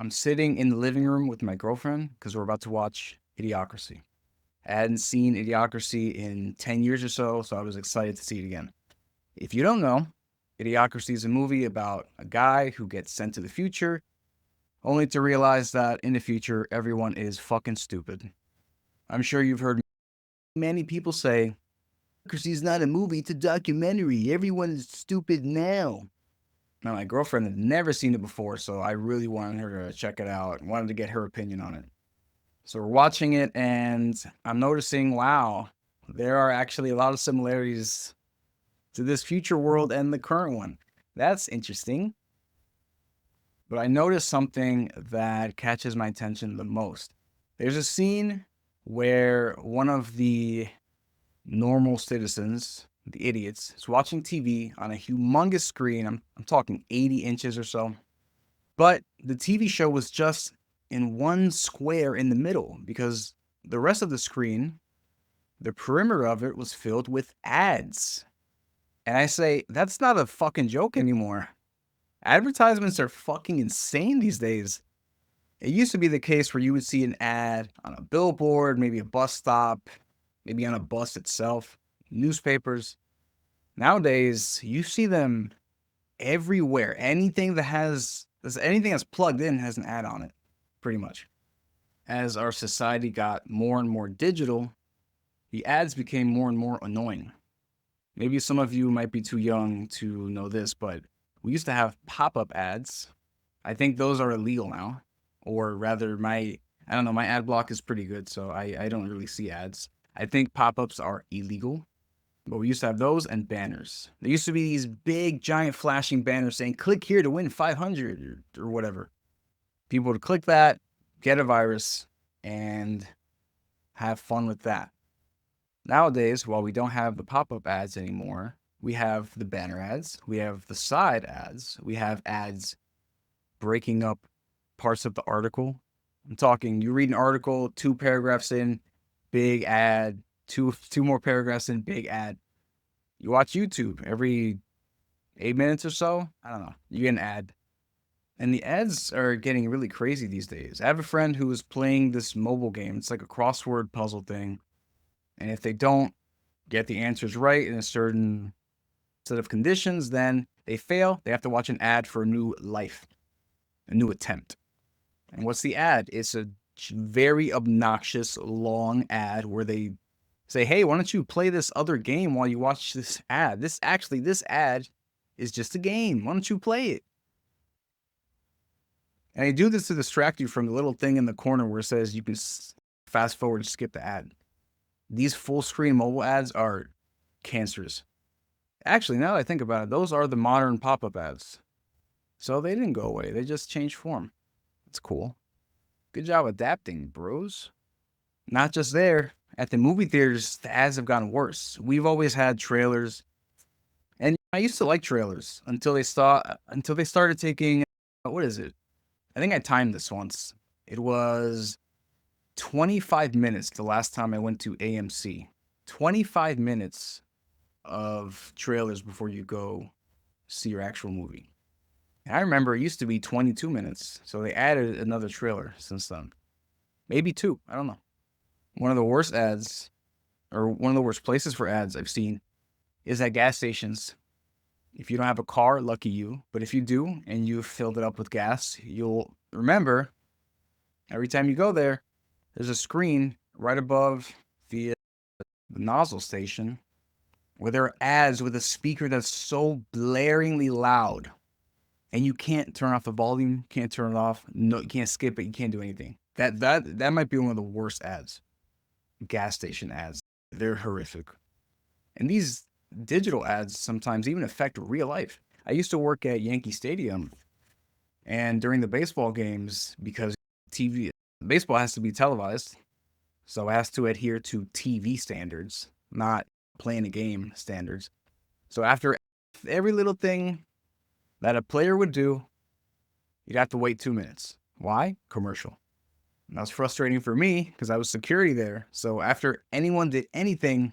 I'm sitting in the living room with my girlfriend because we're about to watch Idiocracy. I hadn't seen Idiocracy in 10 years or so I was excited to see it again. If you don't know, Idiocracy is a movie about a guy who gets sent to the future, only to realize that in the future, everyone is fucking stupid. I'm sure you've heard many people say, Idiocracy is not a movie, it's a documentary. Everyone is stupid now. Now, my girlfriend had never seen it before, so I really wanted her to check it out and wanted to get her opinion on it. So we're watching it, and I'm noticing, wow, there are actually a lot of similarities to this future world and the current one. That's interesting. But I noticed something that catches my attention the most. There's a scene where one of the normal citizens, the idiots, is watching TV on a humongous screen. I'm talking 80 inches or so. But the TV show was just in one square in the middle because the rest of the screen, the perimeter of it, was filled with ads. And I say, that's not a fucking joke anymore. Advertisements are fucking insane these days. It used to be the case where you would see an ad on a billboard, maybe a bus stop, maybe on a bus itself, newspapers. Nowadays, you see them everywhere. Anything that's plugged in has an ad on it, pretty much. As our society got more and more digital, the ads became more and more annoying. Maybe some of you might be too young to know this, but we used to have pop-up ads. I think those are illegal now. Or rather, I don't know, my ad block is pretty good, so I don't really see ads. I think pop-ups are illegal. But we used to have those and banners. There used to be these big, giant, flashing banners saying, click here to win 500 or whatever. People would click that, get a virus, and have fun with that. Nowadays, while we don't have the pop-up ads anymore, we have the banner ads, we have the side ads, we have ads breaking up parts of the article. I'm talking, you read an article, 2 paragraphs in, big ad, two more paragraphs in, big ad. You watch YouTube every 8 minutes or so, I don't know, you get an ad. And the ads are getting really crazy these days. I have a friend who is playing this mobile game. It's like a crossword puzzle thing. And if they don't get the answers right in a certain set of conditions, then they fail. They have to watch an ad for a new life, a new attempt. And what's the ad? It's a very obnoxious, long ad where they say, hey, why don't you play this other game while you watch this ad? This ad is just a game. Why don't you play it? And they do this to distract you from the little thing in the corner where it says you can fast forward and skip the ad. These full screen mobile ads are cancerous. Actually, now that I think about it, those are the modern pop-up ads. So they didn't go away. They just changed form. It's cool. Good job adapting, bros. Not just there. At the movie theaters, the ads have gotten worse. We've always had trailers. And I used to like trailers until they started taking, what is it? I think I timed this once. It was 25 minutes the last time I went to AMC. 25 minutes of trailers before you go see your actual movie. And I remember it used to be 22 minutes, so they added another trailer since then. Maybe 2, I don't know. One of the worst ads, or one of the worst places for ads I've seen, is at gas stations. If you don't have a car, lucky you. But if you do, and you've filled it up with gas, you'll remember every time you go there, there's a screen right above the nozzle station where there are ads with a speaker that's so blaringly loud. And you can't turn off the volume, can't turn it off. No, you can't skip it, you can't do anything. That might be one of the worst ads. Gas station ads. They're horrific. And these digital ads sometimes even affect real life. I used to work at Yankee Stadium, and during the baseball games, because baseball has to be televised, so it has to adhere to TV standards, not playing a game standards. So after every little thing that a player would do, you'd have to wait 2 minutes. Why? Commercial. And that was frustrating for me because I was security there. So after anyone did anything,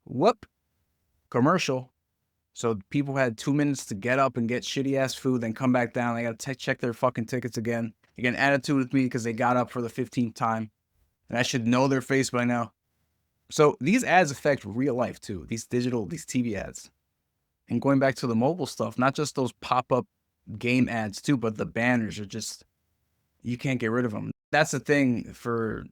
whoop, commercial. So people had 2 minutes to get up and get shitty ass food, then come back down. They got to check their fucking tickets again. You get an attitude with me because they got up for the 15th time, and I should know their face by now. So these ads affect real life too. These TV ads. And going back to the mobile stuff, not just those pop-up game ads too, but the banners are just, you can't get rid of them. That's the thing for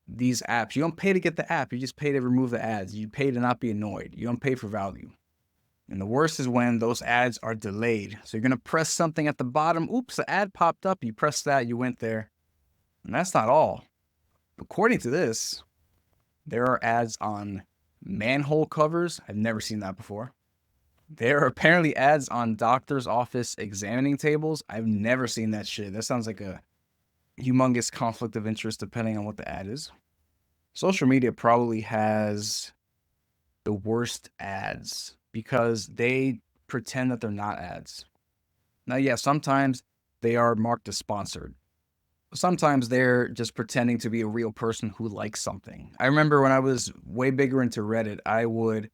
these apps. You don't pay to get the app. You just pay to remove the ads. You pay to not be annoyed. You don't pay for value. And the worst is when those ads are delayed. So you're going to press something at the bottom. Oops, the ad popped up. You pressed that. You went there. And that's not all. According to this, there are ads on manhole covers. I've never seen that before. There are apparently ads on doctor's office examining tables. I've never seen that shit. That sounds like a humongous conflict of interest depending on what the ad is. Social media probably has the worst ads because they pretend that they're not ads. Now, yeah, sometimes they are marked as sponsored. Sometimes they're just pretending to be a real person who likes something. I remember when I was way bigger into Reddit, I would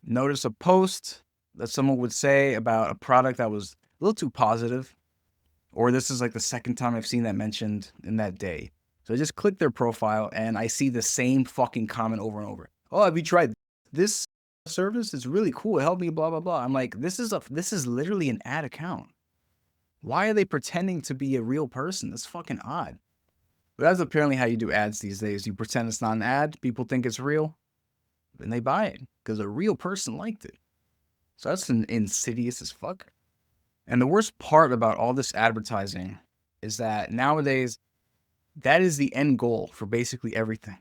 notice a post that someone would say about a product that was a little too positive, or this is like the second time I've seen that mentioned in that day. So I just click their profile and I see the same fucking comment over and over. Oh, have you tried this service? It's really cool. It helped me, blah, blah, blah. I'm like, this is literally an ad account. Why are they pretending to be a real person? That's fucking odd. But that's apparently how you do ads these days. You pretend it's not an ad. People think it's real. Then they buy it because a real person liked it. So that's insidious as fuck. And the worst part about all this advertising is that nowadays, that is the end goal for basically everything.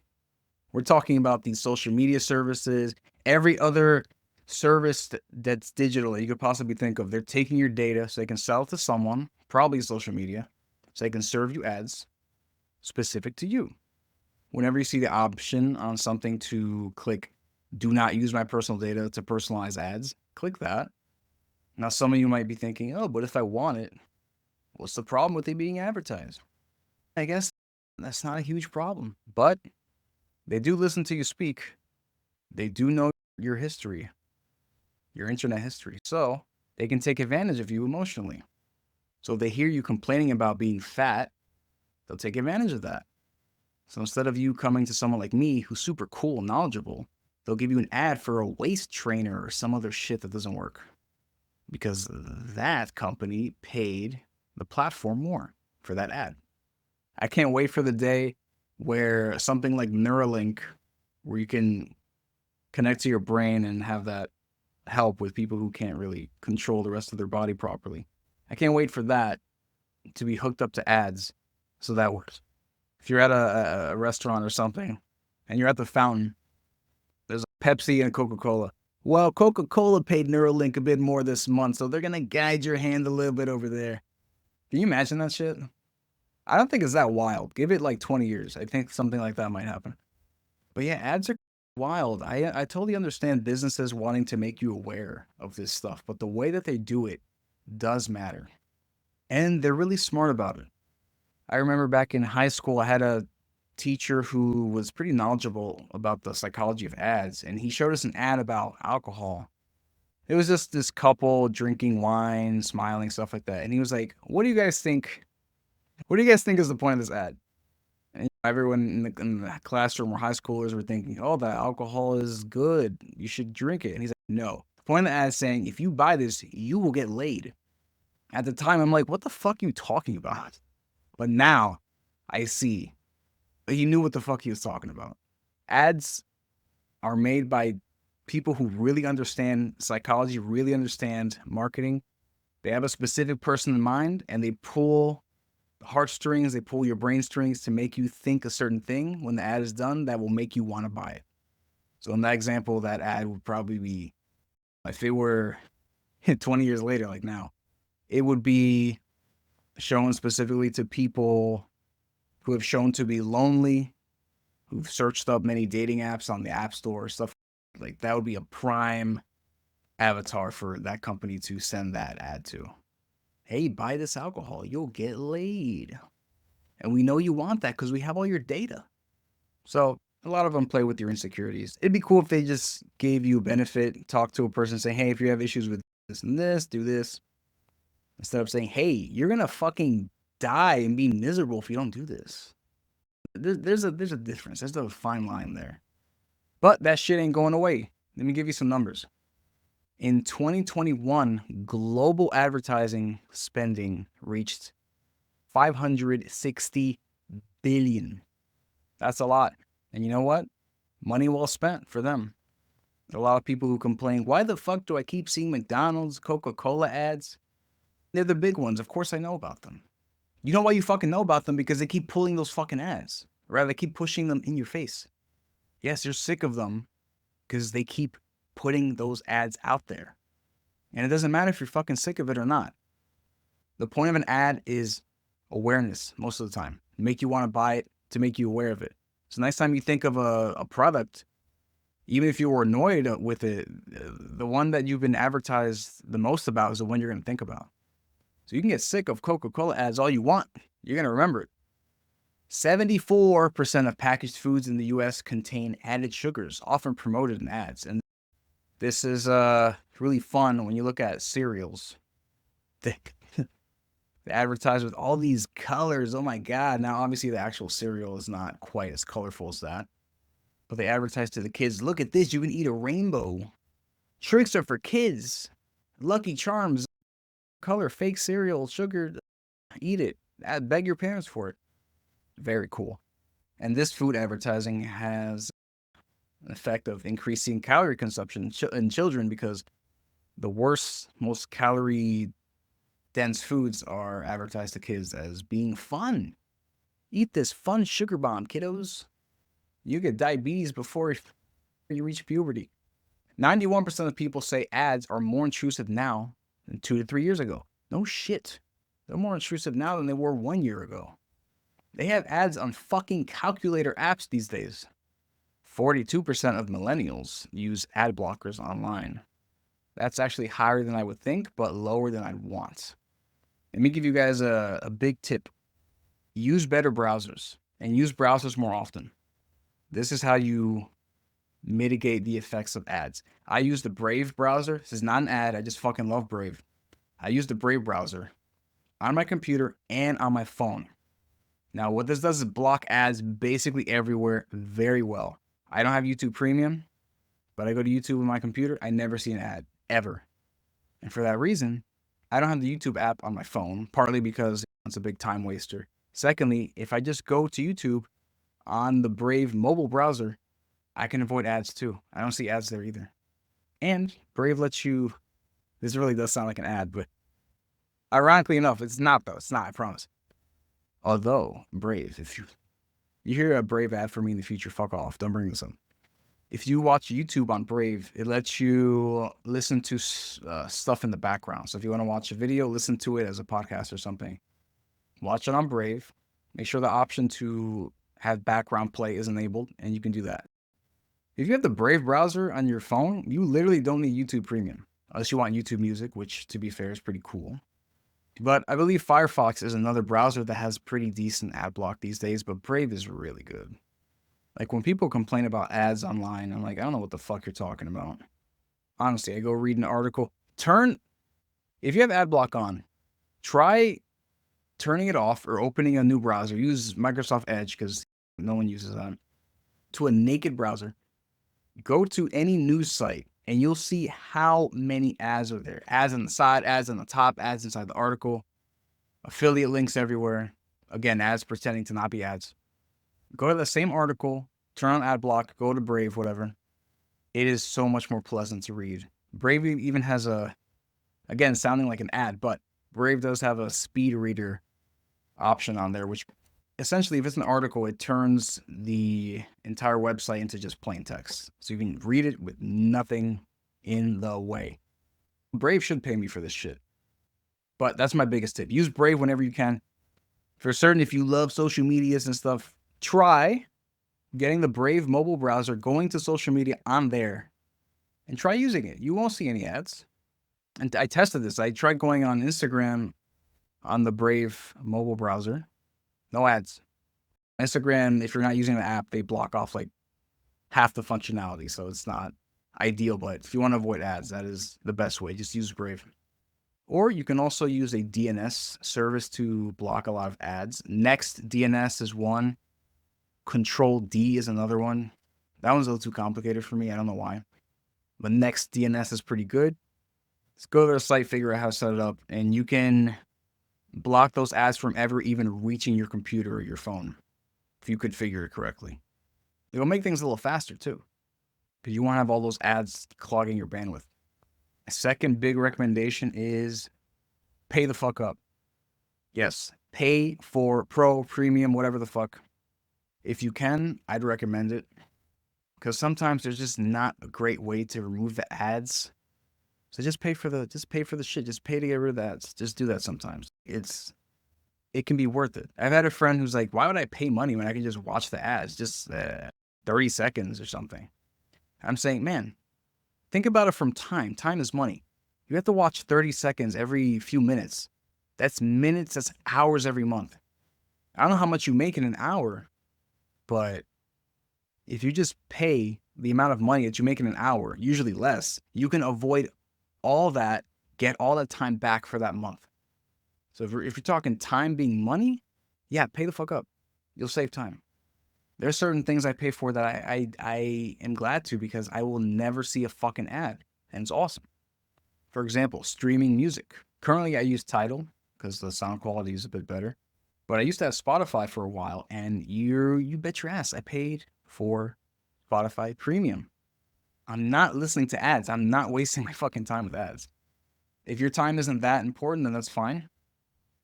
We're talking about these social media services, every other service that's digital that you could possibly think of. They're taking your data so they can sell it to someone, probably social media, so they can serve you ads specific to you. Whenever you see the option on something to click, do not use my personal data to personalize ads, click that. Now, some of you might be thinking, oh, but if I want it, what's the problem with it being advertised? I guess that's not a huge problem, but they do listen to you speak. They do know your history, your internet history. So they can take advantage of you emotionally. So if they hear you complaining about being fat, they'll take advantage of that. So instead of you coming to someone like me who's super cool and knowledgeable, they'll give you an ad for a waist trainer or some other shit that doesn't work. Because that company paid the platform more for that ad. I can't wait for the day where something like Neuralink, where you can connect to your brain and have that help with people who can't really control the rest of their body properly. I can't wait for that to be hooked up to ads so that works. If you're at a restaurant or something and you're at the fountain, there's a Pepsi and Coca-Cola. Well, Coca-Cola paid Neuralink a bit more this month, so they're going to guide your hand a little bit over there. Can you imagine that shit? I don't think it's that wild. Give it like 20 years. I think something like that might happen. But yeah, ads are wild. I totally understand businesses wanting to make you aware of this stuff, but the way that they do it does matter. And they're really smart about it. I remember back in high school, I had a teacher who was pretty knowledgeable about the psychology of ads, and he showed us an ad about alcohol. It was just this couple drinking wine, smiling, stuff like that. And he was like, what do you guys think? What do you guys think is the point of this ad? And everyone in the classroom or high schoolers were thinking, oh, that alcohol is good. You should drink it. And he's like, no. The point of the ad is saying, if you buy this, you will get laid. At the time, I'm like, what the fuck are you talking about? But now I see. He knew what the fuck he was talking about. Ads are made by people who really understand psychology, really understand marketing. They have a specific person in mind and they pull heartstrings, they pull your brain strings to make you think a certain thing when the ad is done that will make you want to buy it. So in that example, that ad would probably be, if it were 20 years later, like now, it would be shown specifically to people who have shown to be lonely, who've searched up many dating apps on the App Store, stuff like that would be a prime avatar for that company to send that ad to. Hey, buy this alcohol, you'll get laid. And we know you want that because we have all your data. So a lot of them play with your insecurities. It'd be cool if they just gave you a benefit, talk to a person, say, hey, if you have issues with this and this, do this. Instead of saying, hey, you're going to fucking die and be miserable if you don't do this. There's a difference. There's a fine line there. But that shit ain't going away. Let me give you some numbers. In 2021, global advertising spending reached 560 billion. That's a lot. And you know what? Money well spent for them. A lot of people who complain, why the fuck do I keep seeing McDonald's, Coca-Cola ads? They're the big ones. Of course I know about them. You know why you fucking know about them? Because they keep pulling those fucking ads. Or rather, they keep pushing them in your face. Yes, you're sick of them because they keep putting those ads out there. And it doesn't matter if you're fucking sick of it or not. The point of an ad is awareness most of the time. Make you want to buy it, to make you aware of it. So next time you think of a product, even if you were annoyed with it, the one that you've been advertised the most about is the one you're going to think about. So you can get sick of Coca-Cola ads all you want. You're going to remember it. 74% of packaged foods in the US contain added sugars, often promoted in ads. And this is really fun when you look at cereals. They advertise with all these colors. Oh my God. Now, obviously, the actual cereal is not quite as colorful as that. But they advertise to the kids, look at this, you can eat a rainbow. Tricks are for kids. Lucky Charms, color, fake cereal, sugar, eat it. Beg your parents for it. Very cool. And this food advertising has an effect of increasing calorie consumption in children because the worst, most calorie dense foods are advertised to kids as being fun. Eat this fun sugar bomb, kiddos. You get diabetes before you reach puberty. 91% of people say ads are more intrusive now than 2 to 3 years ago. No shit. They're more intrusive now than they were 1 year ago. They have ads on fucking calculator apps these days. 42% of millennials use ad blockers online. That's actually higher than I would think, but lower than I'd want. Let me give you guys a big tip. Use better browsers and use browsers more often. This is how you mitigate the effects of ads. I use the Brave browser. This is not an ad. I just fucking love Brave. I use the Brave browser on my computer and on my phone. Now, what this does is block ads basically everywhere very well. I don't have YouTube Premium, but I go to YouTube with my computer. I never see an ad, ever. And for that reason, I don't have the YouTube app on my phone, partly because it's a big time waster. Secondly, if I just go to YouTube on the Brave mobile browser, I can avoid ads too. I don't see ads there either. And Brave lets you, this really does sound like an ad, but ironically enough, it's not though. It's not, I promise. Although, Brave, if you hear a Brave ad for me in the future, fuck off. Don't bring this up. If you watch YouTube on Brave, it lets you listen to stuff in the background. So if you want to watch a video, listen to it as a podcast or something. Watch it on Brave. Make sure the option to have background play is enabled, and you can do that. If you have the Brave browser on your phone, you literally don't need YouTube Premium. Unless you want YouTube Music, which, to be fair, is pretty cool. But I believe Firefox is another browser that has pretty decent ad block these days, but Brave is really good. Like, when people complain about ads online, I'm like, I don't know what the fuck you're talking about. Honestly, I go read an article. If you have ad block on, try turning it off or opening a new browser. Use Microsoft Edge because no one uses that. To a naked browser. Go to any news site and you'll see how many ads are there. Ads on the side, ads on the top, ads inside the article, affiliate links everywhere. Again, ads pretending to not be ads. Go to the same article, turn on ad block, go to Brave, whatever. It is so much more pleasant to read. Brave even has again, sounding like an ad, but Brave does have a speed reader option on there, which essentially, if it's an article, it turns the entire website into just plain text. So you can read it with nothing in the way. Brave should pay me for this shit. But that's my biggest tip. Use Brave whenever you can. For certain, if you love social medias and stuff, try getting the Brave mobile browser, going to social media on there, and try using it. You won't see any ads. And I tested this. I tried going on Instagram on the Brave mobile browser. No ads. Instagram, if you're not using the app, they block off like half the functionality. So it's not ideal, but if you want to avoid ads, that is the best way. Just use Brave. Or you can also use a DNS service to block a lot of ads. Next DNS is one. Control D is another one. That one's a little too complicated for me. I don't know why. But Next DNS is pretty good. Let's go to their site, figure out how to set it up, and you can block those ads from ever even reaching your computer or your phone if you configure it correctly. It'll make things a little faster too, because you won't have all those ads clogging your bandwidth. A second big recommendation is pay the fuck up. Yes, pay for pro, premium, whatever the fuck. If you can, I'd recommend it, because sometimes there's just not a great way to remove the ads. So just pay for the shit. Just pay to get rid of the ads. Just do that sometimes. It can be worth it. I've had a friend who's like, why would I pay money when I can just watch the ads? Just 30 seconds or something. I'm saying, man, think about it from time. Time is money. You have to watch 30 seconds every few minutes. That's minutes, that's hours every month. I don't know how much you make in an hour, but if you just pay the amount of money that you make in an hour, usually less, you can avoid all that, get all that time back for that month. So if you're talking time being money, yeah, pay the fuck up. You'll save time. There are certain things I pay for that I am glad to, because I will never see a fucking ad, and it's awesome. For example, streaming music. Currently, I use Tidal because the sound quality is a bit better. But I used to have Spotify for a while, and you bet your ass I paid for Spotify Premium. I'm not listening to ads. I'm not wasting my fucking time with ads. If your time isn't that important, then that's fine.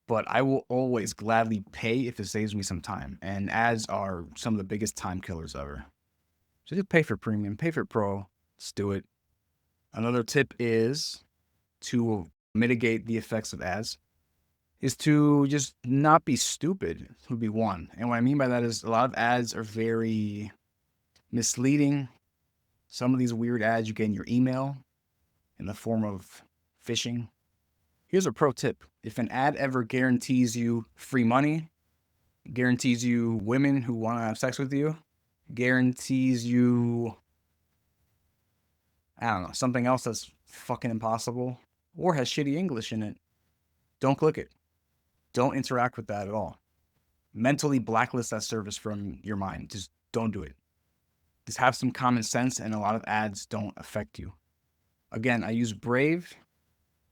But I will always gladly pay if it saves me some time. And ads are some of the biggest time killers ever. So just pay for premium, pay for pro. Let's do it. Another tip is to mitigate the effects of ads is to just not be stupid, would be one. And what I mean by that is a lot of ads are very misleading. Some of these weird ads you get in your email in the form of phishing. Here's a pro tip. If an ad ever guarantees you free money, guarantees you women who want to have sex with you, guarantees you, I don't know, something else that's fucking impossible, or has shitty English in it, don't click it. Don't interact with that at all. Mentally blacklist that service from your mind. Just don't do it. Just have some common sense, and a lot of ads don't affect you. Again, I use Brave,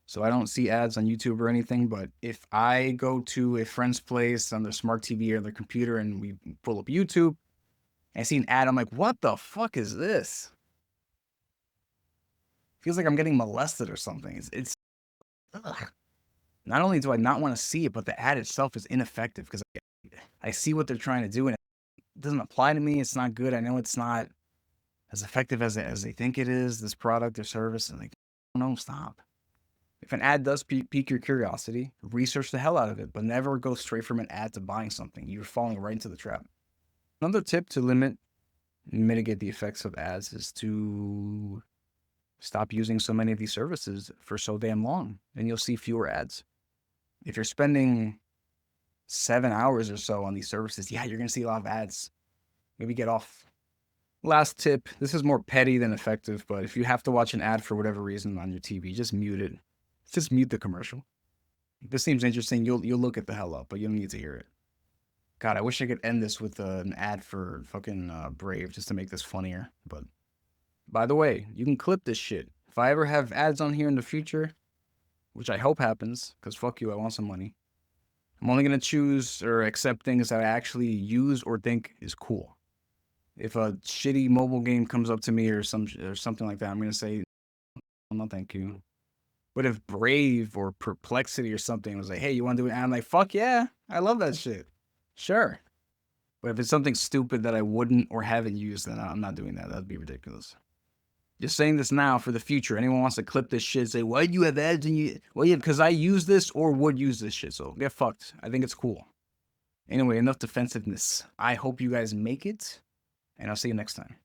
so I don't see ads on YouTube or anything, but if I go to a friend's place on their smart TV or their computer and we pull up YouTube, and I see an ad, I'm like, what the fuck is this? Feels like I'm getting molested or something. It's ugh. Not only do I not want to see it, but the ad itself is ineffective, because I see what they're trying to do and it doesn't apply to me. It's not good. I know it's not as effective as they think it is, this product or service. And like, no, stop. If an ad does pique your curiosity, research the hell out of it, but never go straight from an ad to buying something. You're falling right into the trap. Another tip to mitigate the effects of ads is to stop using so many of these services for so damn long, and you'll see fewer ads. If you're spending 7 hours or so on these services, yeah, you're going to see a lot of ads. Maybe get off. Last tip, this is more petty than effective, but if you have to watch an ad for whatever reason on your TV, just mute it. Just mute the commercial. If this seems interesting, you'll look it the hell up, but you don't need to hear it. God, I wish I could end this with an ad for fucking Brave just to make this funnier. But by the way, you can clip this shit. If I ever have ads on here in the future, which I hope happens, because fuck you, I want some money, I'm only going to choose or accept things that I actually use or think is cool. If a shitty mobile game comes up to me or something like that, I'm going to say, no, thank you. But if Brave or Perplexity or something was like, hey, you want to do an ad? I'm like, fuck yeah, I love that shit. Sure. But if it's something stupid that I wouldn't or haven't used, then I'm not doing that. That'd be ridiculous. Just saying this now for the future. Anyone wants to clip this shit, say, why do you have ads in you? Well, yeah, because I use this or would use this shit. So get fucked. I think it's cool. Anyway, enough defensiveness. I hope you guys make it, and I'll see you next time.